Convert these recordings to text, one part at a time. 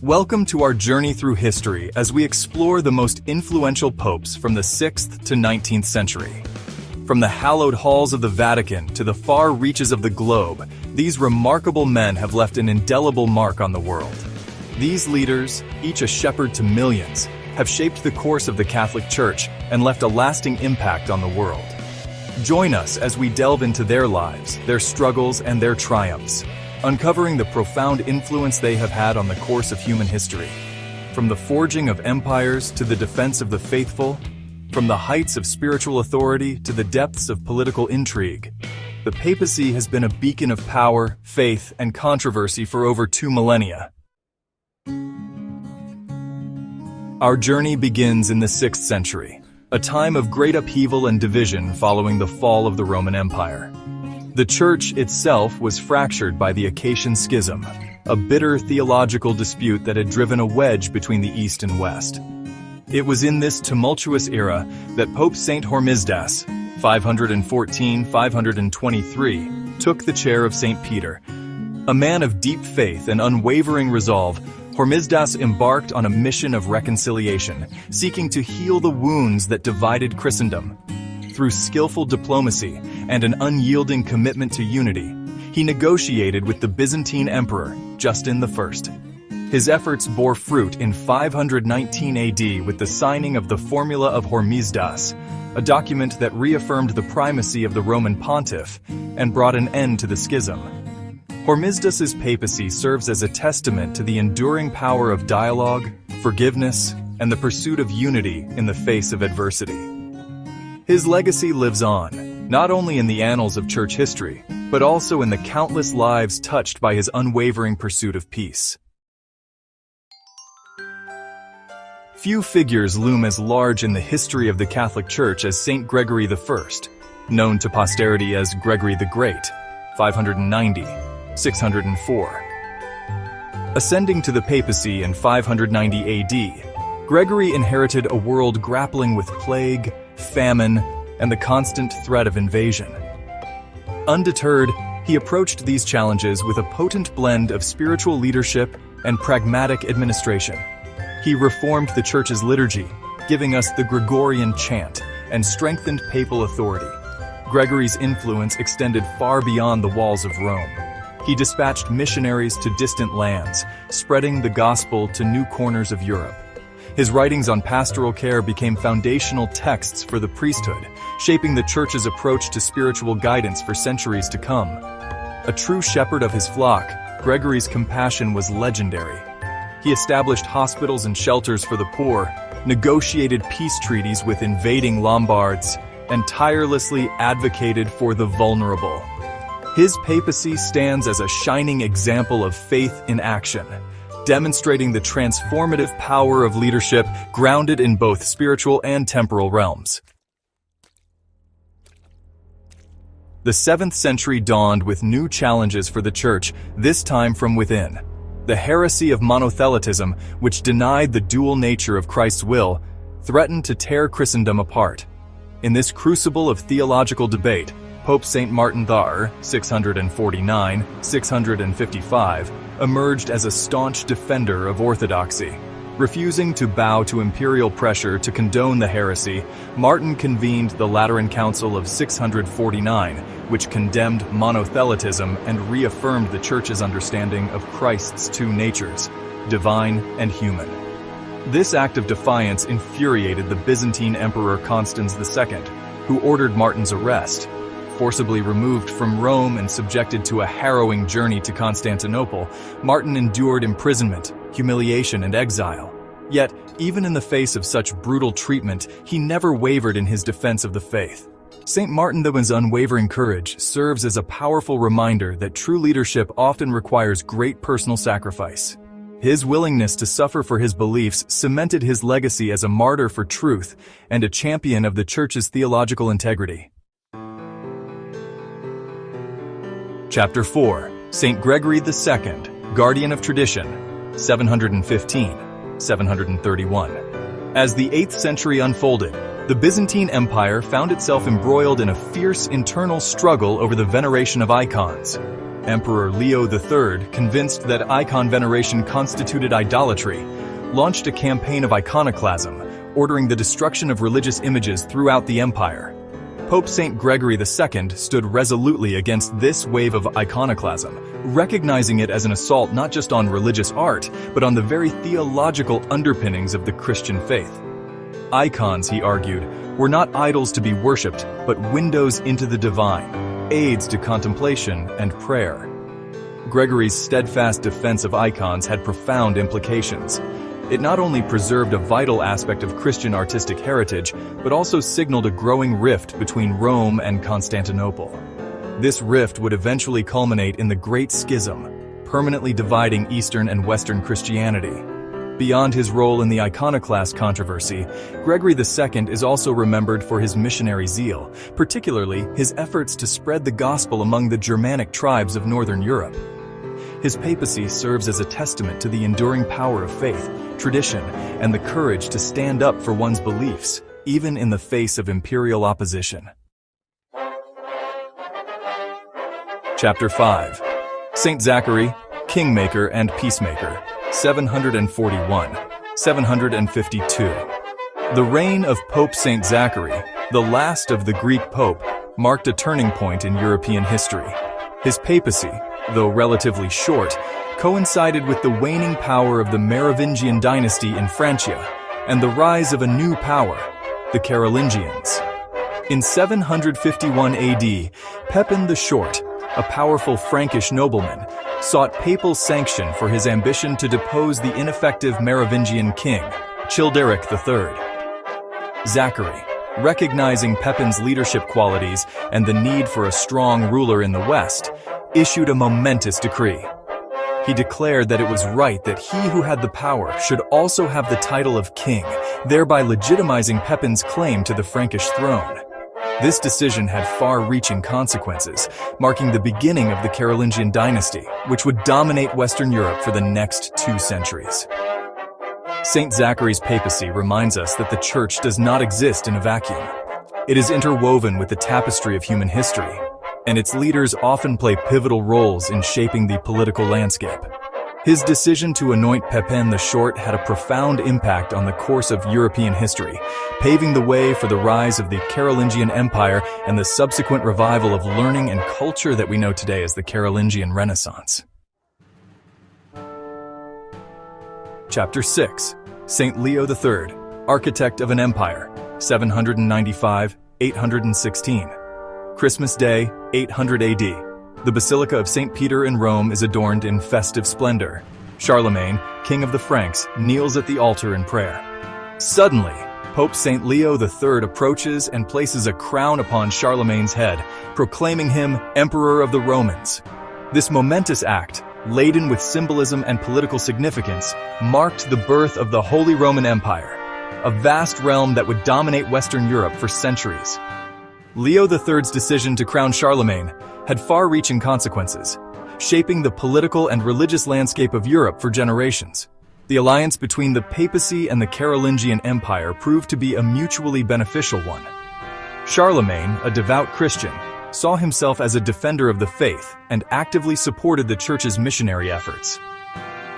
Welcome to our journey through history as we explore the most influential popes from the 6th to 19th century. From the hallowed halls of the Vatican to the far reaches of the globe, these remarkable men have left an indelible mark on the world. These leaders, each a shepherd to millions, have shaped the course of the Catholic Church and left a lasting impact on the world. Join us as we delve into their lives, their struggles, and their triumphs, uncovering the profound influence they have had on the course of human history. From the forging of empires to the defense of the faithful, from the heights of spiritual authority to the depths of political intrigue, the papacy has been a beacon of power, faith, and controversy for over 2 millennia. Our journey begins in the 6th century, a time of great upheaval and division following the fall of the Roman Empire. The Church itself was fractured by the Acacian Schism, a bitter theological dispute that had driven a wedge between the East and West. It was in this tumultuous era that Pope St. Hormisdas, 514-523, took the chair of St. Peter. A man of deep faith and unwavering resolve, Hormisdas embarked on a mission of reconciliation, seeking to heal the wounds that divided Christendom. Through skillful diplomacy and an unyielding commitment to unity, he negotiated with the Byzantine Emperor, Justin I. His efforts bore fruit in 519 AD with the signing of the Formula of Hormisdas, a document that reaffirmed the primacy of the Roman pontiff and brought an end to the schism. Hormisdas's papacy serves as a testament to the enduring power of dialogue, forgiveness, and the pursuit of unity in the face of adversity. His legacy lives on, not only in the annals of church history, but also in the countless lives touched by his unwavering pursuit of peace. Few figures loom as large in the history of the Catholic Church as St. Gregory I, known to posterity as Gregory the Great, 590–604. Ascending to the papacy in 590 AD, Gregory inherited a world grappling with plague, famine, and the constant threat of invasion. Undeterred, he approached these challenges with a potent blend of spiritual leadership and pragmatic administration. He reformed the Church's liturgy, giving us the Gregorian chant, and strengthened papal authority. Gregory's influence extended far beyond the walls of Rome. He dispatched missionaries to distant lands, spreading the gospel to new corners of Europe. His writings on pastoral care became foundational texts for the priesthood, shaping the Church's approach to spiritual guidance for centuries to come. A true shepherd of his flock, Gregory's compassion was legendary. He established hospitals and shelters for the poor, negotiated peace treaties with invading Lombards, and tirelessly advocated for the vulnerable. His papacy stands as a shining example of faith in action, demonstrating the transformative power of leadership grounded in both spiritual and temporal realms. The 7th century dawned with new challenges for the Church, this time from within. The heresy of monothelitism, which denied the dual nature of Christ's will, threatened to tear Christendom apart. In this crucible of theological debate, Pope St. Martin III, 649–655, emerged as a staunch defender of orthodoxy. Refusing to bow to imperial pressure to condone the heresy, Martin convened the Lateran Council of 649, which condemned monothelitism and reaffirmed the Church's understanding of Christ's 2 natures, divine and human. This act of defiance infuriated the Byzantine Emperor Constans II, who ordered Martin's arrest. Forcibly removed from Rome and subjected to a harrowing journey to Constantinople, Martin endured imprisonment, humiliation, and exile. Yet, even in the face of such brutal treatment, he never wavered in his defense of the faith. St. Martin II's unwavering courage serves as a powerful reminder that true leadership often requires great personal sacrifice. His willingness to suffer for his beliefs cemented his legacy as a martyr for truth and a champion of the Church's theological integrity. Chapter 4. St. Gregory II, Guardian of Tradition, 715–731. As the 8th century unfolded, the Byzantine Empire found itself embroiled in a fierce internal struggle over the veneration of icons. Emperor Leo III, convinced that icon veneration constituted idolatry, launched a campaign of iconoclasm, ordering the destruction of religious images throughout the empire. Pope St. Gregory II stood resolutely against this wave of iconoclasm, recognizing it as an assault not just on religious art, but on the very theological underpinnings of the Christian faith. Icons, he argued, were not idols to be worshipped, but windows into the divine, aids to contemplation and prayer. Gregory's steadfast defense of icons had profound implications. It not only preserved a vital aspect of Christian artistic heritage, but also signaled a growing rift between Rome and Constantinople. This rift would eventually culminate in the Great Schism, permanently dividing Eastern and Western Christianity. Beyond his role in the iconoclast controversy, Gregory II is also remembered for his missionary zeal, particularly his efforts to spread the gospel among the Germanic tribes of Northern Europe. His papacy serves as a testament to the enduring power of faith, tradition, and the courage to stand up for one's beliefs, even in the face of imperial opposition. Chapter 5. Saint Zachary, Kingmaker and Peacemaker, 741–752. The reign of Pope Saint Zachary, the last of the Greek pope, marked a turning point in European history. His papacy, though relatively short, coincided with the waning power of the Merovingian dynasty in Francia and the rise of a new power, the Carolingians. In 751 AD, Pepin the Short, a powerful Frankish nobleman, sought papal sanction for his ambition to depose the ineffective Merovingian king, Childeric III. Zachary, recognizing Pepin's leadership qualities and the need for a strong ruler in the West, issued a momentous decree. He declared that it was right that he who had the power should also have the title of king, thereby legitimizing Pepin's claim to the Frankish throne. This decision had far-reaching consequences, marking the beginning of the Carolingian dynasty, which would dominate Western Europe for the next 2 centuries. Saint Zachary's papacy reminds us that the Church does not exist in a vacuum. It is interwoven with the tapestry of human history, and its leaders often play pivotal roles in shaping the political landscape. His decision to anoint Pepin the Short had a profound impact on the course of European history, paving the way for the rise of the Carolingian Empire and the subsequent revival of learning and culture that we know today as the Carolingian Renaissance. Chapter 6. Saint Leo III, Architect of an Empire, 795–816. Christmas Day, 800 AD. The Basilica of St. Peter in Rome is adorned in festive splendor. Charlemagne, king of the Franks, kneels at the altar in prayer. Suddenly, Pope St. Leo III approaches and places a crown upon Charlemagne's head, proclaiming him Emperor of the Romans. This momentous act, laden with symbolism and political significance, marked the birth of the Holy Roman Empire, a vast realm that would dominate Western Europe for centuries. Leo III's decision to crown Charlemagne had far-reaching consequences, shaping the political and religious landscape of Europe for generations. The alliance between the papacy and the Carolingian Empire proved to be a mutually beneficial one. Charlemagne, a devout Christian, saw himself as a defender of the faith and actively supported the Church's missionary efforts.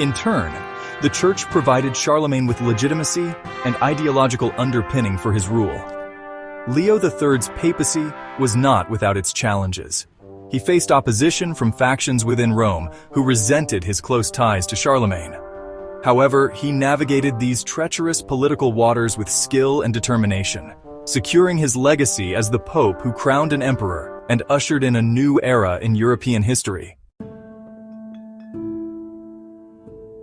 In turn, the Church provided Charlemagne with legitimacy and ideological underpinning for his rule. Leo III's papacy was not without its challenges. He faced opposition from factions within Rome who resented his close ties to Charlemagne. However, he navigated these treacherous political waters with skill and determination, securing his legacy as the Pope who crowned an emperor and ushered in a new era in European history.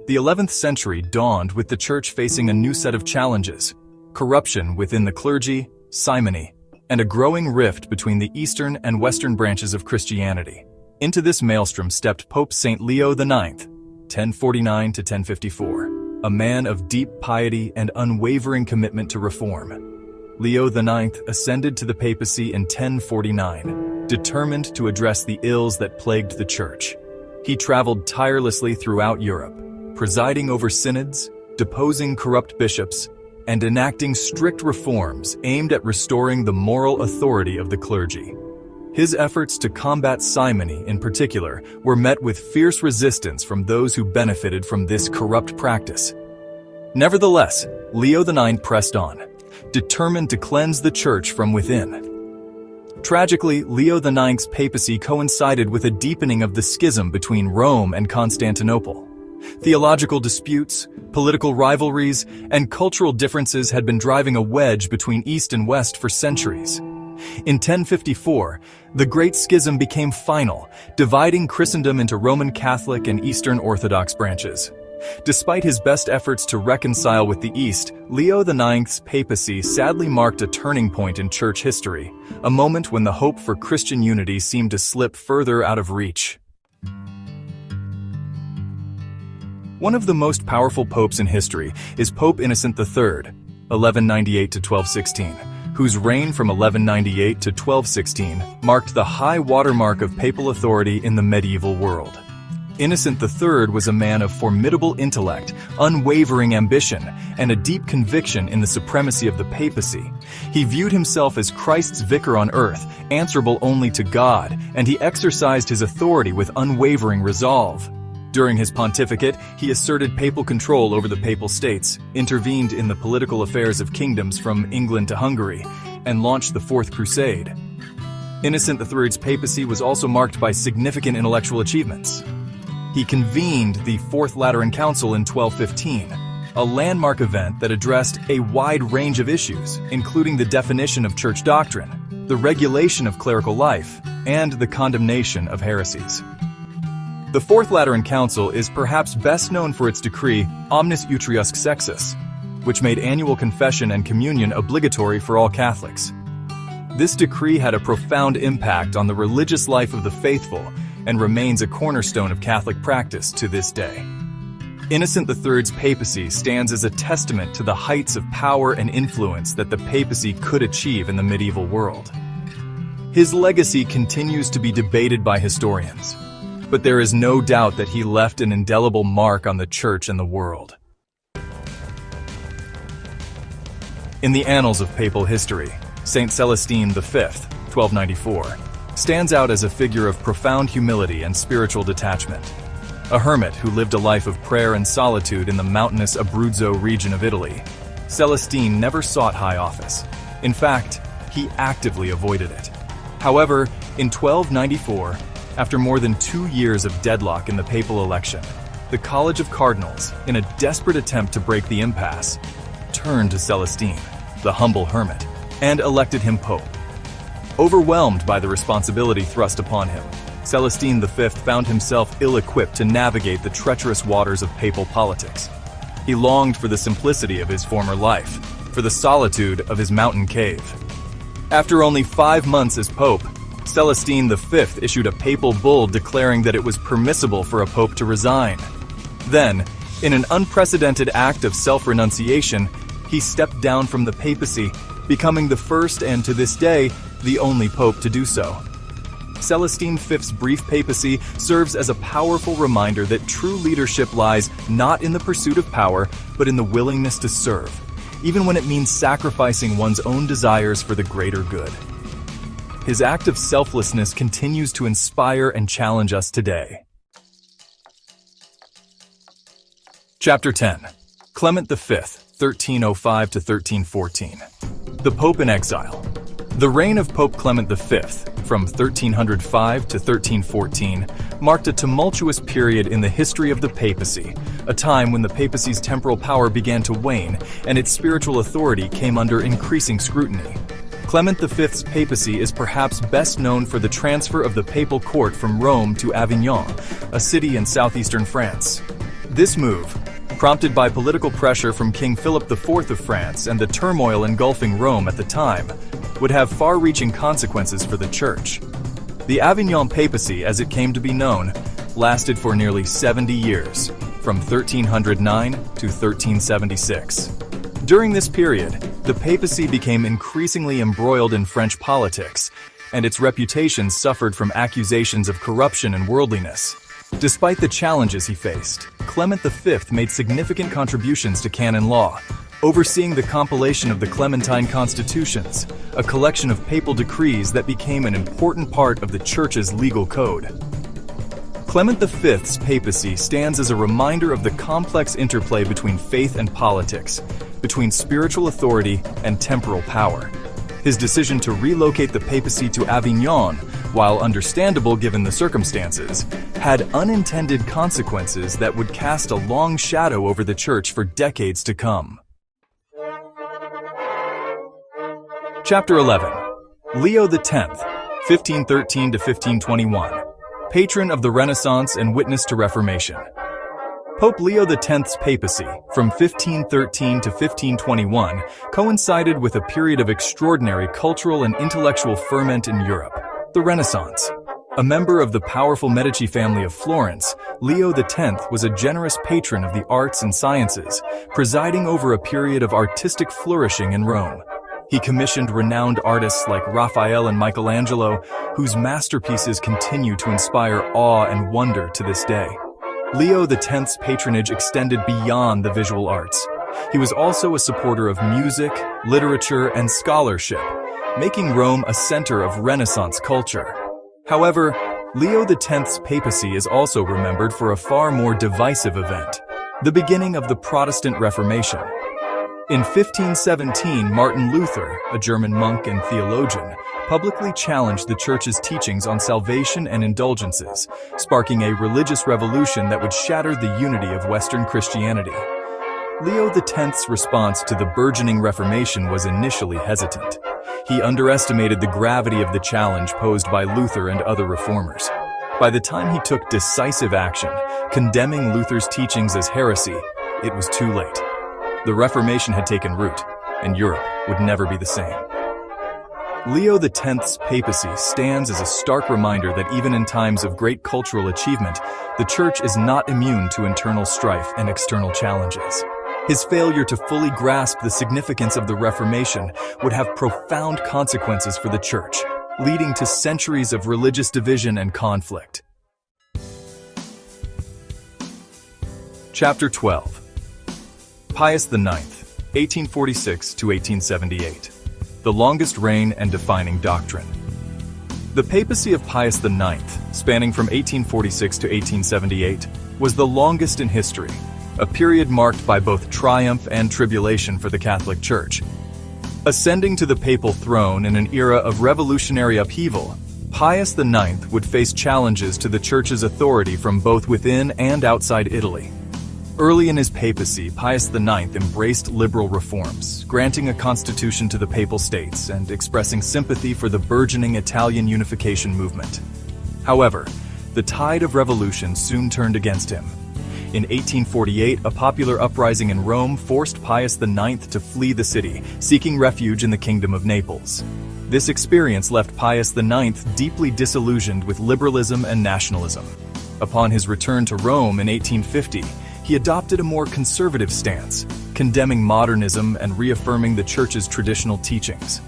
The 11th century dawned with the Church facing a new set of challenges: corruption within the clergy, simony, and a growing rift between the eastern and western branches of Christianity. Into this maelstrom stepped Pope St. Leo IX, 1049–1054, a man of deep piety and unwavering commitment to reform. Leo IX ascended to the papacy in 1049, determined to address the ills that plagued the Church. He traveled tirelessly throughout Europe, presiding over synods, deposing corrupt bishops, and enacting strict reforms aimed at restoring the moral authority of the clergy. His efforts to combat simony, in particular, were met with fierce resistance from those who benefited from this corrupt practice. Nevertheless, Leo IX pressed on, determined to cleanse the Church from within. Tragically, Leo IX's papacy coincided with a deepening of the schism between Rome and Constantinople. Theological disputes, political rivalries, and cultural differences had been driving a wedge between East and West for centuries. In 1054, the Great Schism became final, dividing Christendom into Roman Catholic and Eastern Orthodox branches. Despite his best efforts to reconcile with the East, Leo IX's papacy sadly marked a turning point in church history, a moment when the hope for Christian unity seemed to slip further out of reach. One of the most powerful popes in history is Pope Innocent III, 1198 to 1216, whose reign from 1198 to 1216 marked the high watermark of papal authority in the medieval world. Innocent III was a man of formidable intellect, unwavering ambition, and a deep conviction in the supremacy of the papacy. He viewed himself as Christ's vicar on earth, answerable only to God, and he exercised his authority with unwavering resolve. During his pontificate, he asserted papal control over the Papal States, intervened in the political affairs of kingdoms from England to Hungary, and launched the Fourth Crusade. Innocent III's papacy was also marked by significant intellectual achievements. He convened the Fourth Lateran Council in 1215, a landmark event that addressed a wide range of issues, including the definition of church doctrine, the regulation of clerical life, and the condemnation of heresies. The Fourth Lateran Council is perhaps best known for its decree Omnis Utriusque Sexus, which made annual confession and communion obligatory for all Catholics. This decree had a profound impact on the religious life of the faithful and remains a cornerstone of Catholic practice to this day. Innocent III's papacy stands as a testament to the heights of power and influence that the papacy could achieve in the medieval world. His legacy continues to be debated by historians, but there is no doubt that he left an indelible mark on the Church and the world. In the annals of papal history, Saint Celestine V, 1294, stands out as a figure of profound humility and spiritual detachment. A hermit who lived a life of prayer and solitude in the mountainous Abruzzo region of Italy, Celestine never sought high office. In fact, he actively avoided it. However, in 1294, after more than 2 years of deadlock in the papal election, the College of Cardinals, in a desperate attempt to break the impasse, turned to Celestine, the humble hermit, and elected him pope. Overwhelmed by the responsibility thrust upon him, Celestine V found himself ill-equipped to navigate the treacherous waters of papal politics. He longed for the simplicity of his former life, for the solitude of his mountain cave. After only 5 months as pope, Celestine V issued a papal bull declaring that it was permissible for a pope to resign. Then, in an unprecedented act of self-renunciation, he stepped down from the papacy, becoming the first and, to this day, the only pope to do so. Celestine V's brief papacy serves as a powerful reminder that true leadership lies not in the pursuit of power, but in the willingness to serve, even when it means sacrificing one's own desires for the greater good. His act of selflessness continues to inspire and challenge us today. Chapter 10. Clement V, 1305 to 1314. The Pope in Exile. The reign of Pope Clement V, from 1305 to 1314, marked a tumultuous period in the history of the papacy, a time when the papacy's temporal power began to wane and its spiritual authority came under increasing scrutiny. Clement V's papacy is perhaps best known for the transfer of the papal court from Rome to Avignon, a city in southeastern France. This move, prompted by political pressure from King Philip IV of France and the turmoil engulfing Rome at the time, would have far-reaching consequences for the Church. The Avignon papacy, as it came to be known, lasted for nearly 70 years, from 1309 to 1376. During this period, the papacy became increasingly embroiled in French politics, and its reputation suffered from accusations of corruption and worldliness. Despite the challenges he faced, Clement V made significant contributions to canon law, overseeing the compilation of the Clementine constitutions, a collection of papal decrees that became an important part of the Church's legal code. Clement V's papacy stands as a reminder of the complex interplay between faith and politics, between spiritual authority and temporal power. His decision to relocate the papacy to Avignon, while understandable given the circumstances, had unintended consequences that would cast a long shadow over the Church for decades to come. Chapter 11. Leo X, 1513 to 1521, patron of the Renaissance and witness to Reformation. Pope Leo X's papacy, from 1513 to 1521, coincided with a period of extraordinary cultural and intellectual ferment in Europe, the Renaissance. A member of the powerful Medici family of Florence, Leo X was a generous patron of the arts and sciences, presiding over a period of artistic flourishing in Rome. He commissioned renowned artists like Raphael and Michelangelo, whose masterpieces continue to inspire awe and wonder to this day. Leo X's patronage extended beyond the visual arts. He was also a supporter of music, literature, and scholarship, making Rome a center of Renaissance culture. However, Leo X's papacy is also remembered for a far more divisive event, the beginning of the Protestant Reformation. In 1517, Martin Luther, a German monk and theologian, publicly challenged the Church's teachings on salvation and indulgences, sparking a religious revolution that would shatter the unity of Western Christianity. Leo X's response to the burgeoning Reformation was initially hesitant. He underestimated the gravity of the challenge posed by Luther and other reformers. By the time he took decisive action, condemning Luther's teachings as heresy, it was too late. The Reformation had taken root, and Europe would never be the same. Leo X's papacy stands as a stark reminder that even in times of great cultural achievement, the Church is not immune to internal strife and external challenges. His failure to fully grasp the significance of the Reformation would have profound consequences for the Church, leading to centuries of religious division and conflict. Chapter 12. Pius IX, 1846 to 1878. The longest reign and defining doctrine. The papacy of Pius IX, spanning from 1846 to 1878, was the longest in history, a period marked by both triumph and tribulation for the Catholic Church. Ascending to the papal throne in an era of revolutionary upheaval, Pius IX would face challenges to the Church's authority from both within and outside Italy. Early in his papacy, Pius IX embraced liberal reforms, granting a constitution to the Papal States and expressing sympathy for the burgeoning Italian unification movement. However, the tide of revolution soon turned against him. In 1848, a popular uprising in Rome forced Pius IX to flee the city, seeking refuge in the Kingdom of Naples. This experience left Pius IX deeply disillusioned with liberalism and nationalism. Upon his return to Rome in 1850, he adopted a more conservative stance, condemning modernism and reaffirming the Church's traditional teachings.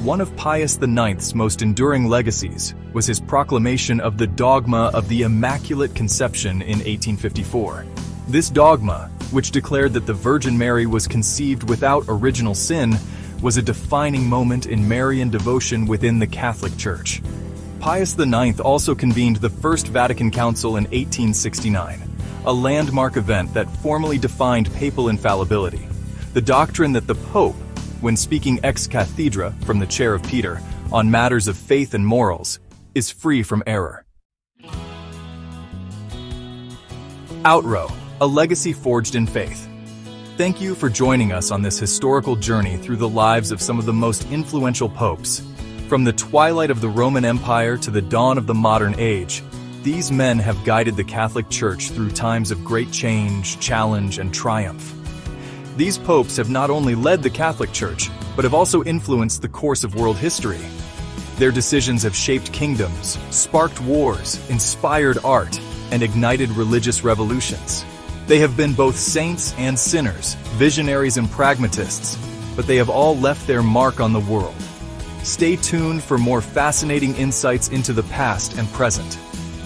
One of Pius IX's most enduring legacies was his proclamation of the dogma of the Immaculate Conception in 1854. This dogma, which declared that the Virgin Mary was conceived without original sin, was a defining moment in Marian devotion within the Catholic Church. Pius IX also convened the First Vatican Council in 1869. A landmark event that formally defined papal infallibility, the doctrine that the Pope, when speaking ex cathedra from the chair of Peter on matters of faith and morals, is free from error. Outro, a legacy forged in faith. Thank you for joining us on this historical journey through the lives of some of the most influential popes. From the twilight of the Roman Empire to the dawn of the modern age, these men have guided the Catholic Church through times of great change, challenge, and triumph. These popes have not only led the Catholic Church, but have also influenced the course of world history. Their decisions have shaped kingdoms, sparked wars, inspired art, and ignited religious revolutions. They have been both saints and sinners, visionaries and pragmatists, but they have all left their mark on the world. Stay tuned for more fascinating insights into the past and present.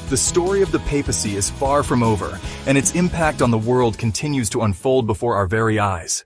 The story of the papacy is far from over, and its impact on the world continues to unfold before our very eyes.